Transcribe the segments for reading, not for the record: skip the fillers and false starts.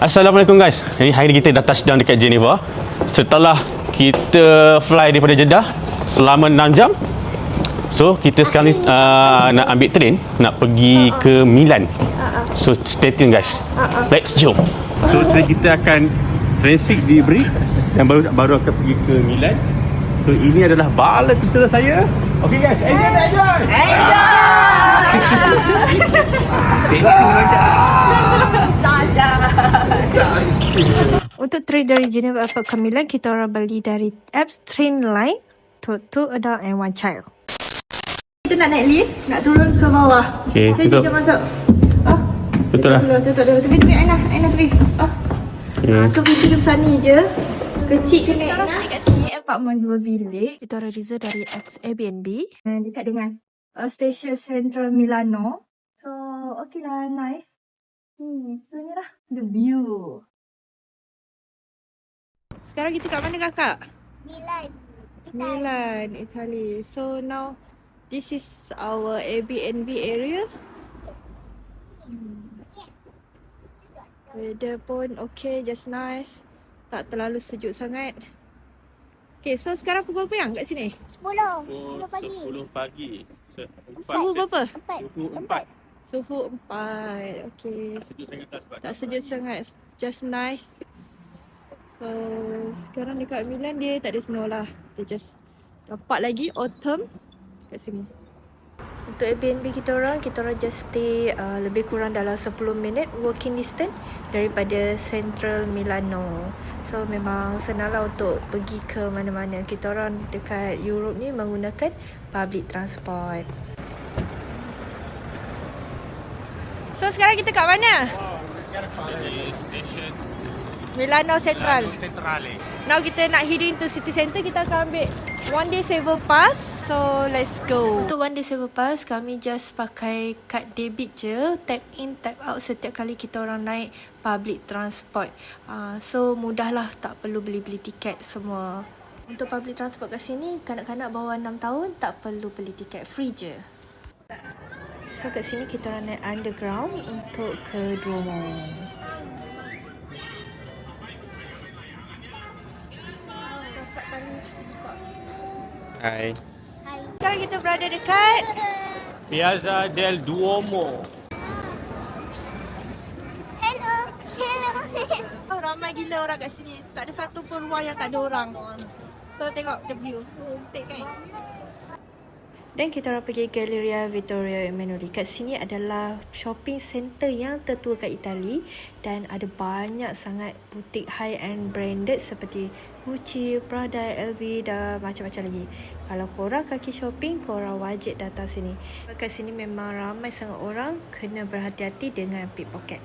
Assalamualaikum guys. Hari ni kita dah touchdown dekat Geneva. Setelah kita fly daripada Jeddah selama 6 jam. So kita sekarang ni nak ambil train nak pergi ke Milan. So stay tune guys. Let's jump. So train kita akan transit di Bri dan baru akan pergi ke Milan. So ini adalah bala tentera saya. Okay guys, enjoy. Untuk train dari Geneva Airport ke Milan, kita orang beli dari apps Trainline untuk 2 adult and 1 child. Kita nak naik lift, nak turun ke bawah. Okay, Saya jom masuk. Betul lah. Tutup dulu. Tepi Aina tepi. So pintu dia besar ni je. Kecil ke naik. Kita orang stay kat sini apartment 2 bilik. Kita orang reserve dari apps Airbnb. Dekat dengan Station Central Milano. So okay lah, nice. So ni lah the view. Sekarang kita kat mana kakak? Milan, Italy. So now this is our Airbnb area. Weather pun okay, just nice. Tak terlalu sejuk sangat. Okay, so sekarang pukul berapa yang kat sini? 10 pagi. 10 pagi. Suhu berapa? 4. Suhu 4. Okay. Tak sejuk sangat. Just nice. So sekarang dekat Milan dia tak ada snow lah. Dia just nampak lagi autumn kat sini. Untuk Airbnb kita orang just stay lebih kurang dalam 10 minit walking distance daripada Central Milano. So memang senang lah untuk pergi ke mana-mana. Kita orang dekat Europe ni menggunakan public transport. So sekarang kita kat mana? Milano Central. Now kita nak heading to city center. Kita akan ambil one day saver pass. So let's go. Untuk one day saver pass, kami just pakai kad debit je, tap in tap out setiap kali kita orang naik public transport. So mudah lah, tak perlu beli tiket semua. Untuk public transport kat sini, kanak-kanak bawah 6 tahun tak perlu beli tiket, free je. So kat sini kita orang naik underground untuk ke Duomo. Hai. Sekarang kita berada dekat Piazza del Duomo. Hello. ramai gila orang kat sini. Tak ada satu pun ruang yang tak ada orang. So tengok the view. Cantik kan? Dan kita orang pergi Galleria Vittorio Emanuele. Kat sini adalah shopping center yang tertua kat Itali dan ada banyak sangat butik high-end branded seperti Gucci, Prada, LV dan macam-macam lagi. Kalau korang kaki shopping, korang wajib datang sini. Kat sini memang ramai sangat orang, kena berhati-hati dengan pickpocket.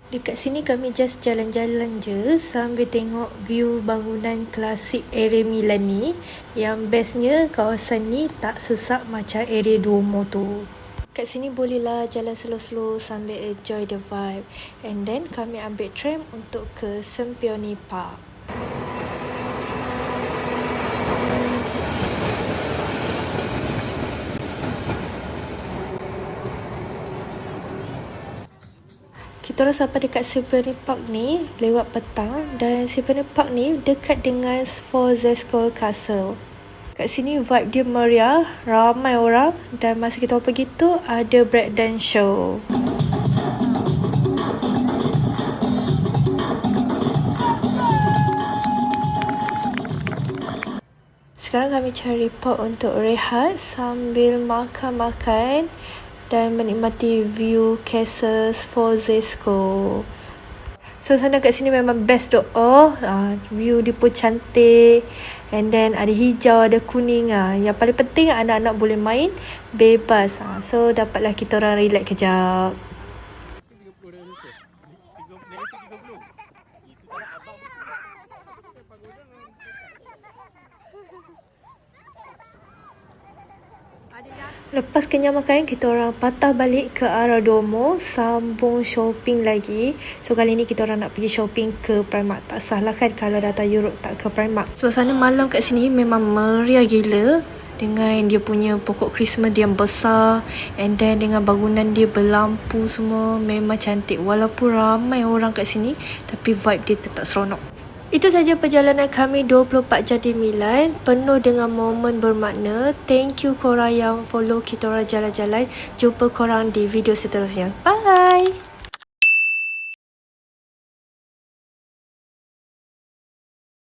Dekat sini kami just jalan-jalan je sambil tengok view bangunan klasik area Milan ni. Yang bestnya kawasan ni tak sesak macam area Duomo tu. Kat sini bolehlah jalan slow-slow sambil enjoy the vibe. And then kami ambil tram untuk ke Sempione Park. Kita orang sampai dekat Sempione Park ni lewat petang dan Sempione Park ni dekat dengan Sforzesco Castle. Kat sini vibe dia meriah, ramai orang dan masa kita pergi tu ada breakdance show. Sekarang kami cari pot untuk rehat sambil makan-makan dan menikmati view Castle Sforzesco. Suasana kat sini memang best tu. View dia pun cantik. And then ada hijau, ada kuning. Yang paling penting anak-anak boleh main bebas. So dapatlah kita orang relax kejap. Lepas kenyang makan, kita orang patah balik ke arah Duomo, sambung shopping lagi. So kali ni kita orang nak pergi shopping ke Primark. Tak salah kan kalau datang Europe tak ke Primark. Suasana malam kat sini memang meriah gila. dengan dia punya pokok Christmas dia yang besar, and then dengan bangunan dia berlampu semua, memang cantik. Walaupun ramai orang kat sini, tapi vibe dia tetap seronok. Itu saja perjalanan kami 24 jam di Milan, penuh dengan momen bermakna. Thank you korang yang follow kita orang jalan-jalan. Jumpa korang di video seterusnya. Bye!